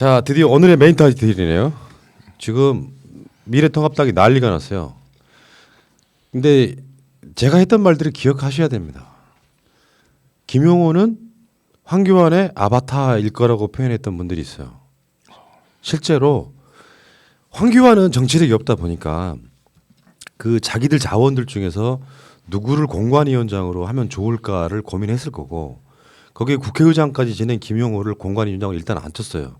자, 드디어 오늘의 메인 타이틀이네요. 지금 미래통합당이 난리가 났어요. 근데 제가 했던 말들을 기억하셔야 됩니다. 김용호는 황교안의 아바타일 거라고 표현했던 분들이 있어요. 실제로 황교안은 정치력이 없다 보니까 그 자기들 자원들 중에서 누구를 공관위원장으로 하면 좋을까를 고민했을 거고, 거기에 국회의장까지 지낸 김용호를 공관위원장으로 일단 안 쳤어요.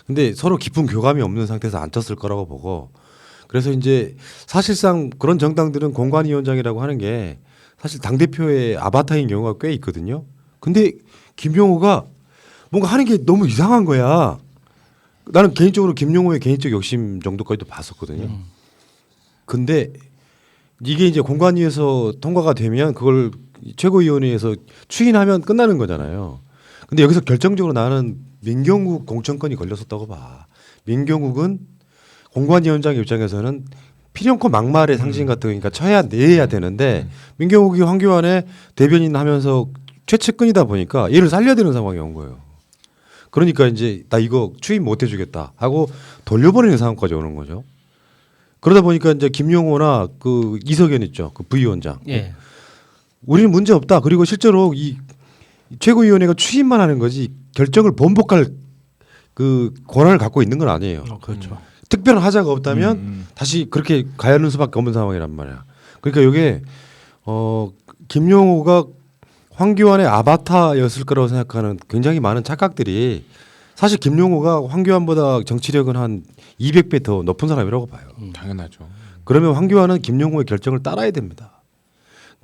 근데 서로 깊은 교감이 없는 상태에서 안 쳤을 거라고 보고, 그래서 이제 사실상 그런 정당들은 공관위원장이라고 하는 게 사실 당대표의 아바타인 경우가 꽤 있거든요. 근데 김용호가 뭔가 하는 게 너무 이상한 거야. 나는 개인적으로 김용호의 개인적 욕심 정도까지도 봤었거든요. 근데 이게 이제 공관위에서 통과가 되면 그걸 최고위원회에서 추인하면 끝나는 거잖아요. 근데 여기서 결정적으로 나는 민경욱 공천권이 걸렸었다고 봐. 민경욱은 공관위원장 입장에서는 필연코 막말의 상징 같은 거니까 쳐야 내야 되는데 민경욱이 황교안의 대변인 하면서 최측근이다 보니까 얘를 살려야 되는 상황이 온 거예요. 그러니까 이제 나 이거 추인 못 해주겠다 하고 돌려보내는 상황까지 오는 거죠. 그러다 보니까 이제 김용호나 그 이석연 있죠, 그 부위원장. 예. 우리는 문제 없다. 그리고 실제로 이 최고위원회가 추인만 하는 거지 결정을 번복할 그 권한을 갖고 있는 건 아니에요. 그렇죠. 특별한 하자가 없다면 다시 그렇게 가야하는 수밖에 없는 상황이란 말이야. 그러니까 이게 김용호가 황교안의 아바타였을 거라고 생각하는 굉장히 많은 착각들이, 사실 김용호가 황교안보다 정치력은 한 200배 더 높은 사람이라고 봐요. 당연하죠. 그러면 황교안은 김용호의 결정을 따라야 됩니다.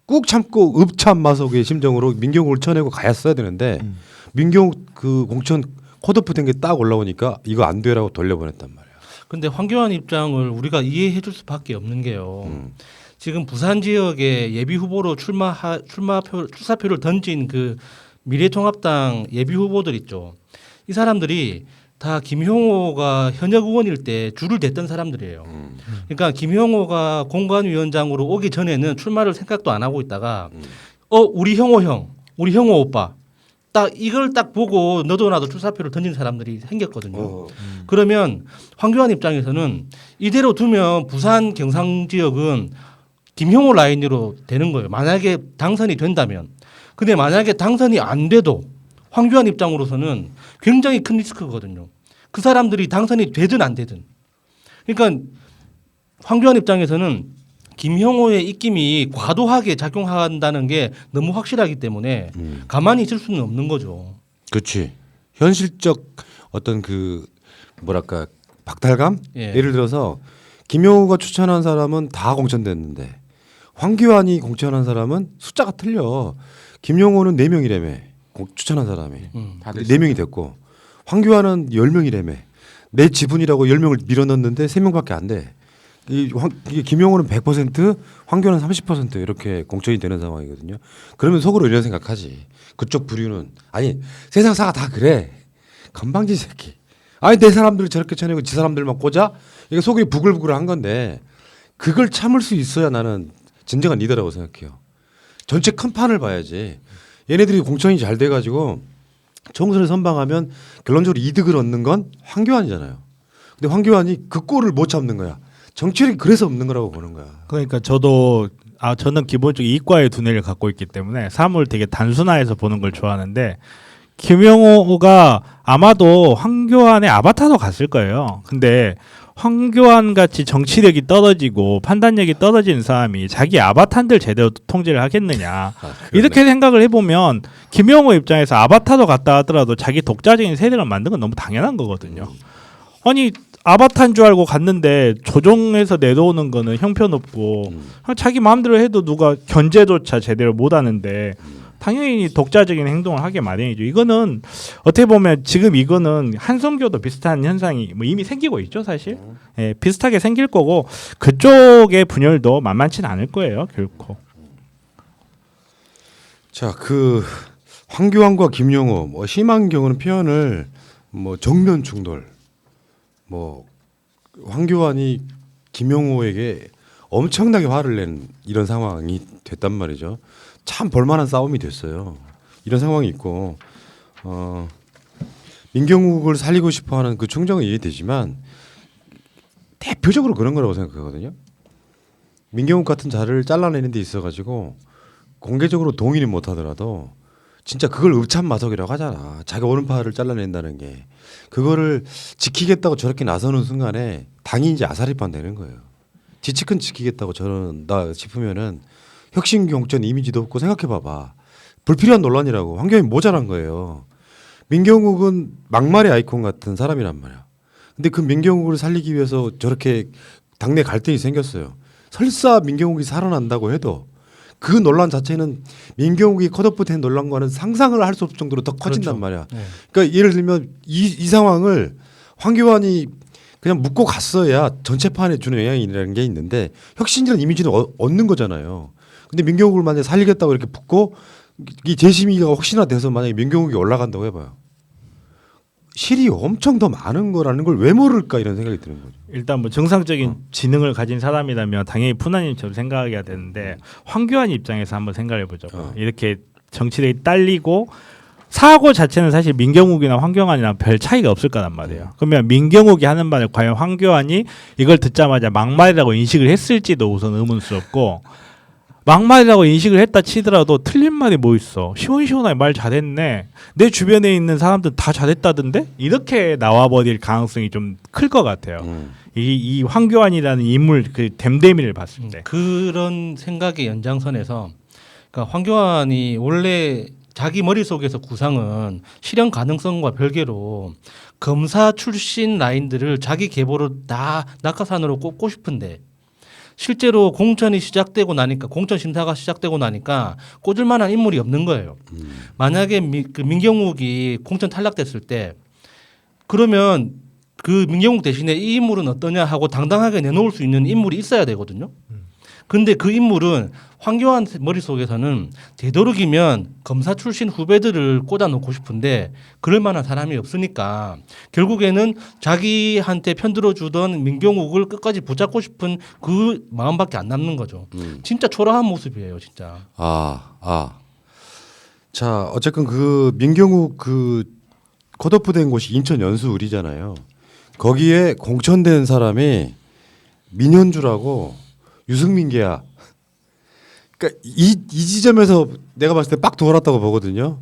꾹 참고 읍참마속의 심정으로 민경욱을 쳐내고 가야 되는데 민경욱 그 공천 컷오프 된 게 딱 올라오니까 이거 안 돼라고 돌려보냈단 말이야. 근데 황교안 입장을 우리가 이해해 줄 수밖에 없는 게요. 지금 부산 지역에 예비 후보로 출사표를 던진 그 미래통합당 예비 후보들 있죠. 이 사람들이 다 김용호가 현역 의원일 때 줄을 댔던 사람들이에요. 그러니까 김용호가 공관위원장으로 오기 전에는 출마를 생각도 안 하고 있다가 우리 형호 형, 우리 형호 오빠 딱 이걸 딱 보고 너도 나도 출사표를 던진 사람들이 생겼거든요. 그러면 황교안 입장에서는 이대로 두면 부산 경상 지역은 김형호 라인으로 되는 거예요. 만약에 당선이 된다면. 근데 만약에 당선이 안 돼도 황교안 입장으로서는 굉장히 큰 리스크거든요. 그 사람들이 당선이 되든 안 되든. 그러니까 황교안 입장에서는 김형호의 입김이 과도하게 작용한다는 게 너무 확실하기 때문에 가만히 있을 수는 없는 거죠. 그렇지. 현실적 어떤 그 뭐랄까 박탈감? 예. 예를 들어서 김용호가 추천한 사람은 다 공천됐는데 황교안이 공천한 사람은 숫자가 틀려. 김용호는 4명이라며 추천한 사람이. 다들 4명이 됐고 황교안은 10명이라며. 내 지분이라고 10명을 밀어넣는데 3명밖에 안 돼. 이게 김용호는 100%, 황교안은 30% 이렇게 공천이 되는 상황이거든요. 그러면 속으로 이런 생각하지. 그쪽 부류는 아니 세상 사가 다 그래. 건방진 새끼. 아니 내 사람들을 저렇게 쳐내고 지 사람들만 꽂아? 이게 속이 부글부글한 건데 그걸 참을 수 있어야 나는 진정한 리더라고 생각해요. 전체 큰 판을 봐야지. 얘네들이 공천이 잘 돼가지고 총선을 선방하면 결론적으로 이득을 얻는 건 황교안이잖아요. 근데 황교안이 그 꼴을 못 참는 거야. 정치력이 그래서 없는 거라고 보는 거야. 그러니까 저는 기본적으로 이과의 두뇌를 갖고 있기 때문에 사물을 되게 단순화해서 보는 걸 좋아하는데 김용호가 아마도 황교안의 아바타도 갔을 거예요. 근데 황교안 같이 정치력이 떨어지고 판단력이 떨어지는 사람이 자기 아바타들 제대로 통제를 하겠느냐. 이렇게 생각을 해보면 김용호 입장에서 아바타도 갔다 하더라도 자기 독자적인 세력을 만든 건 너무 당연한 거거든요. 아니 아바타인 줄 알고 갔는데 조정해서 내려오는 거는 형편없고 자기 마음대로 해도 누가 견제조차 제대로 못 하는데 당연히 독자적인 행동을 하게 마련이죠. 이거는 어떻게 보면 지금 이거는 한성교도 비슷한 현상이 뭐 이미 생기고 있죠, 사실. 예, 비슷하게 생길 거고 그쪽의 분열도 만만치는 않을 거예요, 결코. 자, 그 황교안과 김용호 뭐 심한 경우는 표현을 뭐 정면 충돌, 뭐 황교안이 김용호에게 엄청나게 화를 낸 이런 상황이 됐단 말이죠. 참 볼만한 싸움이 됐어요. 이런 상황이 있고 민경욱을 살리고 싶어하는 그 충정은 이해되지만 대표적으로 그런 거라고 생각하거든요. 민경욱 같은 자를 잘라내는 데 있어가지고 공개적으로 동의는 못하더라도 진짜 그걸 읍참마석이라고 하잖아. 자기 오른팔을 잘라낸다는 게 그거를 지키겠다고 저렇게 나서는 순간에 당이 이제 아사리판 되는 거예요. 지치큰 지키겠다고 저런다 싶으면은 혁신경전 이미지도 없고 생각해봐봐. 불필요한 논란이라고 환경이 모자란 거예요. 민경욱은 막말의 아이콘 같은 사람이란 말이야. 근데 그 민경욱을 살리기 위해서 저렇게 당내 갈등이 생겼어요. 설사 민경욱이 살아난다고 해도 그 논란 자체는 민경욱이 컷오프된 논란과는 상상을 할 수 없을 정도로 더 커진단 그렇죠. 말이야. 네. 그러니까 예를 들면 이 상황을 황교안이 그냥 묻고 갔어야 전체판에 주는 영향이라는 게 있는데 혁신이라는 이미지는 얻는 거잖아요. 근데 민경욱을 만약에 살리겠다고 이렇게 붙고 이 재심이가 혹시나 돼서 만약에 민경욱이 올라간다고 해봐요. 실이 엄청 더 많은 거라는 걸 왜 모를까 이런 생각이 드는 거죠. 일단 뭐 정상적인 지능을 가진 사람이라면 당연히 푸나님처럼 생각해야 되는데 황교안 입장에서 한번 생각해 보죠. 이렇게 정치력이 딸리고 사고 자체는 사실 민경욱이나 황교안이랑 별 차이가 없을 거란 말이에요. 그러면 민경욱이 하는 말을 과연 황교안이 이걸 듣자마자 막말이라고 인식을 했을지도 우선 의문스럽고 막말이라고 인식을 했다 치더라도 틀린 말이 뭐 있어. 시원시원하게 말 잘했네. 내 주변에 있는 사람들 다 잘했다던데? 이렇게 나와버릴 가능성이 좀 클 것 같아요. 이 황교안이라는 인물 그 댐댐이를 봤을 때. 그런 생각의 연장선에서 그러니까 황교안이 원래 자기 머릿속에서 구상은 실현 가능성과 별개로 검사 출신 라인들을 자기 계보로 다 낙하산으로 꽂고 싶은데 실제로 공천이 시작되고 나니까 공천 심사가 시작되고 나니까 꽂을 만한 인물이 없는 거예요. 만약에 민경욱이 공천 탈락됐을 때 그러면 그 민경욱 대신에 이 인물은 어떠냐 하고 당당하게 내놓을 수 있는 인물이 있어야 되거든요. 근데 그 인물은 황교안 머릿속에서는 되도록이면 검사 출신 후배들을 꽂아놓고 싶은데 그럴 만한 사람이 없으니까 결국에는 자기한테 편들어주던 민경욱을 끝까지 붙잡고 싶은 그 마음밖에 안 남는 거죠. 진짜 초라한 모습이에요, 진짜. 자, 어쨌건 그 민경욱 그 컷오프된 곳이 인천 연수을이잖아요. 거기에 공천된 사람이 민현주라고 유승민계야. 그러니까 이 지점에서 내가 봤을 때 빡 돌았다고 보거든요.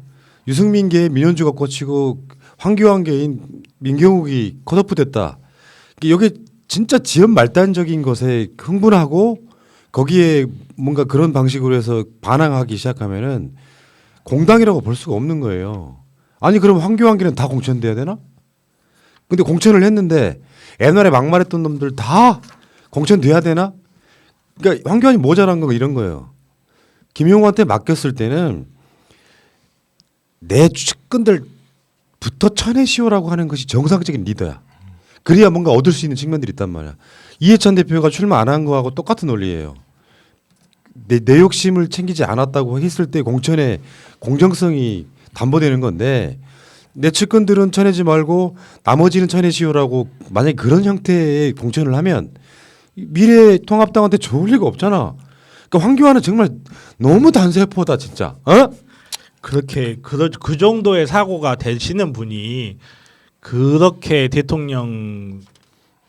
유승민계에 민현주가 꽂히고 황교안계인 민경욱이 컷오프됐다. 여기 진짜 지연 말단적인 것에 흥분하고 거기에 뭔가 그런 방식으로 해서 반항하기 시작하면은 공당이라고 볼 수가 없는 거예요. 아니 그럼 황교안계는 다 공천돼야 되나? 근데 공천을 했는데 옛날에 막말했던 놈들 다 공천돼야 되나? 그러니까 황교안이 모자란 건 이런 거예요. 김용호한테 맡겼을 때는 내 측근들부터 쳐내시오라고 하는 것이 정상적인 리더야. 그래야 뭔가 얻을 수 있는 측면들이 있단 말이야. 이해찬 대표가 출마 안 한 거하고 똑같은 논리예요. 내 욕심을 챙기지 않았다고 했을 때 공천의 공정성이 담보되는 건데 내 측근들은 쳐내지 말고 나머지는 쳐내시오라고 만약에 그런 형태의 공천을 하면 미래통합당한테 좋을 리가 없잖아. 그러니까 황교안은 정말 너무 단세포다 진짜. 그렇게 그 정도의 사고가 되시는 분이 그렇게 대통령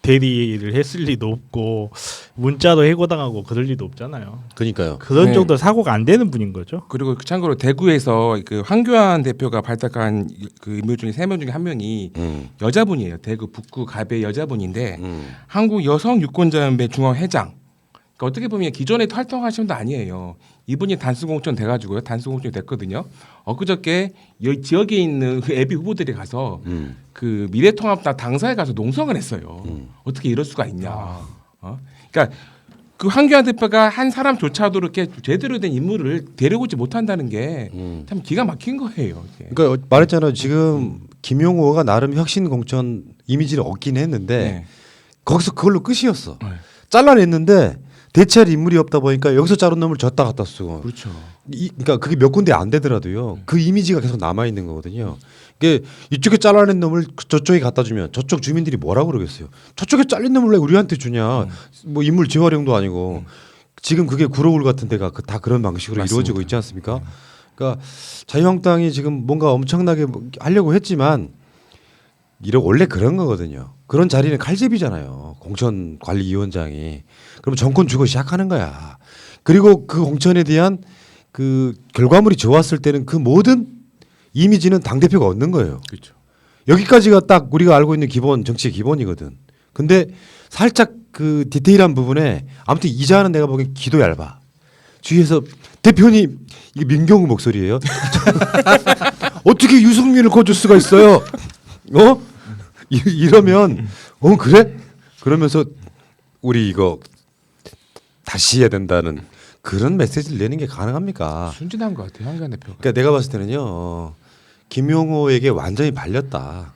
대리를 했을 리도 없고 문자도 해고당하고 그럴 리도 없잖아요. 그러니까요. 그런 네. 정도 사고가 안 되는 분인 거죠. 그리고 참고로 대구에서 그 황교안 대표가 발탁한 그 인물 중에 3명 중에 한 명이 여자분이에요. 대구 북구 갑의 여자분인데 한국 여성 유권자연맹 중앙회장. 그러니까 어떻게 보면 기존에 활동하신 분도 아니에요. 이분이 단수공천 돼가지고요. 단수공천이 됐거든요. 엊그저께 여기 지역에 있는 그 예비 후보들이 가서 그 미래통합당 당사에 가서 농성을 했어요. 어떻게 이럴 수가 있냐. 그러니까 그 황교안 대표가 한 사람조차도 이렇게 제대로 된 인물을 데려오지 못한다는 게 참 기가 막힌 거예요. 이게. 그러니까 말했잖아요. 지금 김용호가 나름 혁신 공천 이미지를 얻긴 했는데 네. 거기서 그걸로 끝이었어. 네. 잘라냈는데 대체할 인물이 없다 보니까 여기서 자른 놈을 줬다 갖다 쓰고. 그렇죠. 그러니까 그게 몇 군데 안 되더라도요. 그 이미지가 계속 남아 있는 거거든요. 이게 이쪽에 잘라낸 놈을 저쪽에 갖다 주면 저쪽 주민들이 뭐라 그러겠어요. 저쪽에 잘린 놈을 왜 우리한테 주냐. 뭐 인물 재활용도 아니고. 지금 그게 구로울 같은 데가 다 그런 방식으로 맞습니다. 이루어지고 있지 않습니까? 그러니까 자유한국당이 지금 뭔가 엄청나게 하려고 했지만 원래 그런 거거든요. 그런 자리는 칼제비잖아요. 공천관리위원장이. 그럼 정권 주고 시작하는 거야. 그리고 그 공천에 대한 그 결과물이 좋았을 때는 그 모든 이미지는 당 대표가 얻는 거예요. 그렇죠. 여기까지가 딱 우리가 알고 있는 기본 정치의 기본이거든. 근데 살짝 그 디테일한 부분에 아무튼 이자는 내가 보기엔 기도 얇아. 주위에서 대표님 이게 민경우 목소리예요. 어떻게 유승민을 거줄 수가 있어요? 이러면 그래? 그러면서 우리 이거 다시 해야 된다는 그런 메시지를 내는 게 가능합니까? 순진한 것 같아요, 황교안 대표가. 그러니까 내가 봤을 때는요. 김용호에게 완전히 발렸다.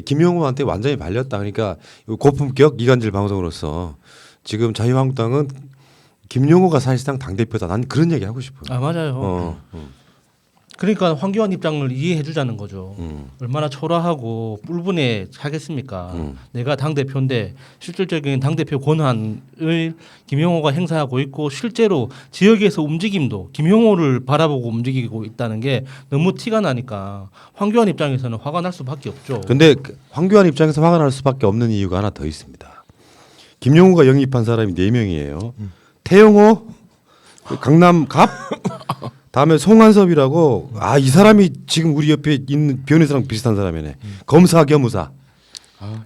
김용호한테 완전히 발렸다. 그러니까 고품격 이간질 방송으로서 지금 자유한국당은 김용호가 사실상 당 대표다. 난 그런 얘기 하고 싶어요. 아 맞아요. 그러니까 황교안 입장을 이해해 주자는 거죠. 얼마나 초라하고 뿔분해 하겠습니까? 내가 당 대표인데 실질적인 당 대표 권한을 김용호가 행사하고 있고 실제로 지역에서 움직임도 김용호를 바라보고 움직이고 있다는 게 너무 티가 나니까 황교안 입장에서는 화가 날 수밖에 없죠. 근데 황교안 입장에서 화가 날 수밖에 없는 이유가 하나 더 있습니다. 김용호가 영입한 사람이 4명이에요. 태용호, 강남 갑, 다음에 송한섭이라고 이 사람이 지금 우리 옆에 있는 변호사랑 비슷한 사람이네. 검사 겸 의사.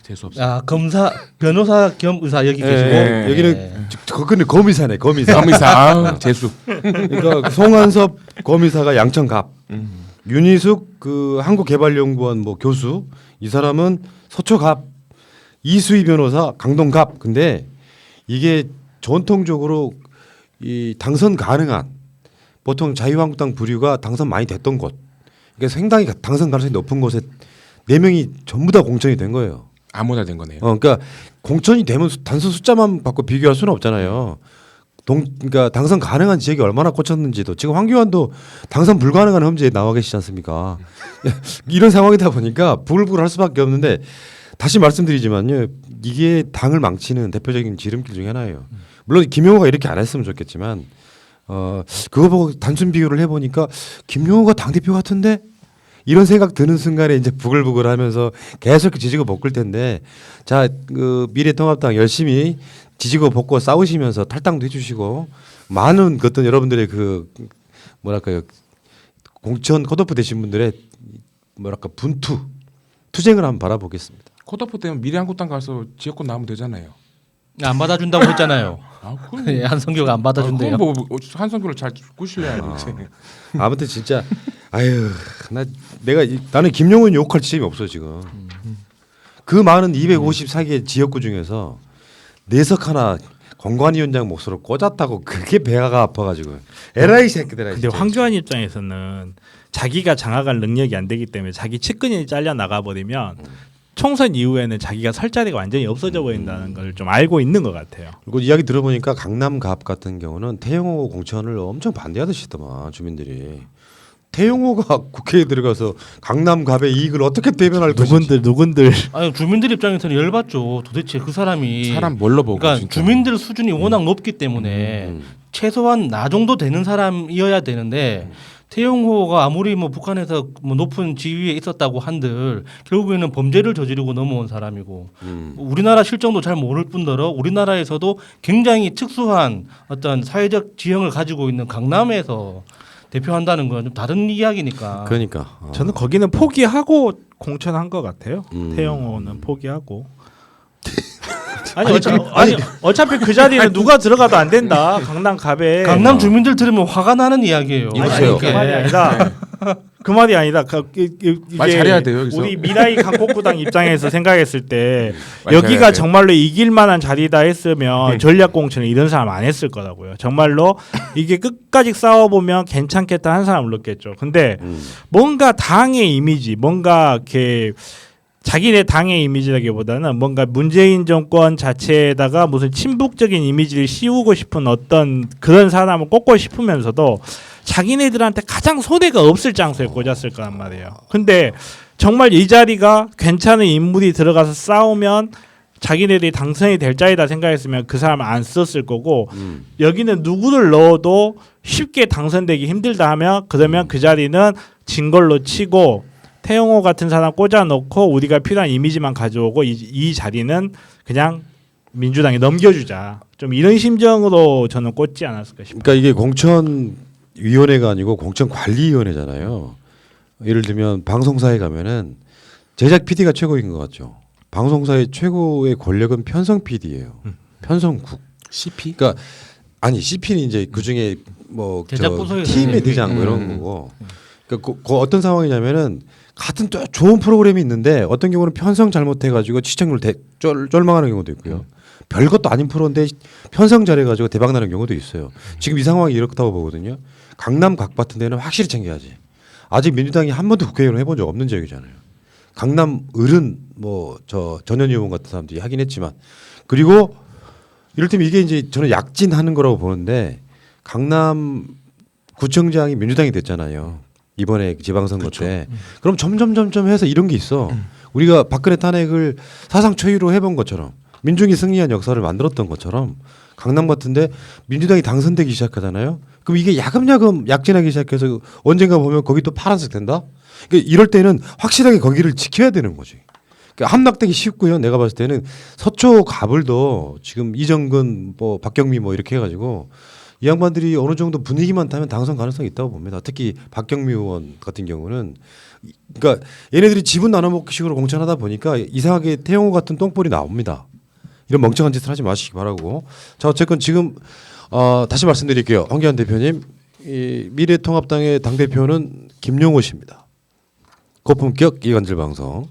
재수 없어. 검사 변호사 겸 의사 여기 계시고 여기는 근데 검의사네. 검의사. 검의사 재수. 그러니까 송한섭 검의사가 양천 갑. 윤희숙 그 한국개발연구원 뭐 교수. 이 사람은 서초 갑. 이수희 변호사 강동 갑. 근데 이게 전통적으로 이 당선 가능한 보통 자유한국당 부류가 당선 많이 됐던 곳, 그러니까 상당히 당선 가능성이 높은 곳에 4명이 전부 다 공천이 된 거예요. 아무나 된 거네요. 그러니까 공천이 되면 단순 숫자만 갖고 비교할 수는 없잖아요. 그러니까 당선 가능한 지역이 얼마나 꽂혔는지도 지금 황교안도 당선 불가능한 험지에 나와 계시지 않습니까? 이런 상황이다 보니까 부글부글 할 수밖에 없는데 다시 말씀드리지만요, 이게 당을 망치는 대표적인 지름길 중에 하나예요. 물론 김용호가 이렇게 안 했으면 좋겠지만. 그거 보고 단순 비교를 해보니까 김용호가 당대표 같은데 이런 생각 드는 순간에 이제 부글부글 하면서 계속 지지고 볶을 텐데 자, 그 미래통합당 열심히 지지고 볶고 싸우시면서 탈당도 해주시고 많은 어떤 여러분들의 그 뭐랄까요 공천 컷오프 되신 분들의 뭐랄까 투쟁을 한번 바라보겠습니다. 컷오프 때문에 미래한국당 가서 지역권 나오면 되잖아요. 안 받아준다고 했잖아요. 그럼 한성교가 안 받아준대요. 뭐 한성교를 잘 꾸실래야 아무튼 진짜 나는 김용훈 욕할 지점이 없어 지금. 그 많은 254개 지역구 중에서 내석 하나 권관위원장 몫으로 꽂았다고 그게 배가 아파가지고 에라이 새끼들아. 근데 진짜. 황교안 입장에서는 자기가 장악할 능력이 안 되기 때문에 자기 측근이 잘려 나가 버리면 총선 이후에는 자기가 설 자리가 완전히 없어져 버린다는 걸 좀 알고 있는 것 같아요. 그리고 이야기 들어보니까 강남갑 같은 경우는 태용호 공천을 엄청 반대하시더만 주민들이. 태용호가 국회에 들어가서 강남갑의 이익을 어떻게 대변할 것인지. 누군들 아니 주민들 입장에서는 열받죠. 도대체 그 사람이 사람 뭘로 보고 그러니까 진짜. 주민들 수준이 워낙 높기 때문에 최소한 나 정도 되는 사람이어야 되는데 태용호가 아무리 뭐 북한에서 뭐 높은 지위에 있었다고 한들 결국에는 범죄를 저지르고 넘어온 사람이고 우리나라 실정도 잘 모를 뿐더러 우리나라에서도 굉장히 특수한 어떤 사회적 지형을 가지고 있는 강남에서 대표한다는 건 좀 다른 이야기니까. 그러니까 저는 거기는 포기하고 공천한 것 같아요. 태영호는 포기하고. 어차피 그 자리는 누가 들어가도 안 된다. 강남 갑에. 강남 주민들 들으면 화가 나는 이야기예요. 이보세요. 그 말이 아니다. 그 말이 아니다. 이게 말 잘해야 돼요, 여기서. 우리 미라이 강북구당 입장에서 생각했을 때 말 잘해야 여기가 돼. 정말로 이길 만한 자리다 했으면 전략 공천을 이런 사람 안 했을 거라고요. 정말로 이게 끝까지 싸워보면 괜찮겠다 한 사람을 넣겠죠. 근데 뭔가 당의 이미지, 뭔가 이렇게 자기네 당의 이미지라기보다는 뭔가 문재인 정권 자체에다가 무슨 친북적인 이미지를 씌우고 싶은 어떤 그런 사람을 꼽고 싶으면서도 자기네들한테 가장 손해가 없을 장소에 꽂았을 거란 말이에요. 근데 정말 이 자리가 괜찮은 인물이 들어가서 싸우면 자기네들이 당선이 될 자리다 생각했으면 그 사람을 안 썼을 거고 여기는 누구를 넣어도 쉽게 당선되기 힘들다 하면 그러면 그 자리는 진 걸로 치고 태영호 같은 사람 꽂아놓고 우리가 필요한 이미지만 가져오고 이 자리는 그냥 민주당에 넘겨주자. 좀 이런 심정으로 저는 꽂지 않았을까 싶어요. 그러니까 이게 공천위원회가 아니고 공천관리위원회잖아요. 예를 들면 방송사에 가면은 제작 PD가 최고인 것 같죠. 방송사의 최고의 권력은 편성 PD예요. 편성국. CP? 그러니까 아니 CP는 이제 그 중에 뭐 제작 부서에 팀의 대장 뭐 이런 거고. 그러니까 그 어떤 상황이냐면은 같은 또 좋은 프로그램이 있는데 어떤 경우는 편성 잘못해가지고 시청률 쫄망하는 경우도 있고요. 별것도 아닌 프로인데 편성 잘해가지고 대박 나는 경우도 있어요. 지금 이 상황이 이렇다고 보거든요. 강남 각 같은 데는 확실히 챙겨야지. 아직 민주당이 한 번도 국회의원을 해본 적 없는 지역이잖아요. 강남 을은 뭐 저 전현희 의원 같은 사람들이 하긴 했지만 그리고 이를테면 이게 이제 저는 약진하는 거라고 보는데 강남 구청장이 민주당이 됐잖아요. 이번에 지방선거 때. 그럼 점점 해서 이런 게 있어. 우리가 박근혜 탄핵을 사상 초유로 해본 것처럼 민중이 승리한 역사를 만들었던 것처럼 강남 같은데 민주당이 당선되기 시작하잖아요. 그럼 이게 야금야금 약진하기 시작해서 언젠가 보면 거기 또 파란색 된다. 그러니까 이럴 때는 확실하게 거기를 지켜야 되는 거지. 그러니까 함락되기 쉽고요. 내가 봤을 때는 서초 가불도 지금 이정근 뭐 박경미 뭐 이렇게 해가지고 이 양반들이 어느 정도 분위기만 타면 당선 가능성이 있다고 봅니다. 특히 박경미 의원 같은 경우는 그러니까 얘네들이 지분 나눠먹기식으로 공천하다 보니까 이상하게 태영호 같은 똥볼이 나옵니다. 이런 멍청한 짓을 하지 마시기 바라고. 자 어쨌건 지금 다시 말씀드릴게요. 황교안 대표님, 이 미래통합당의 당 대표는 김용호 씨입니다. 고품격 이간질 방송.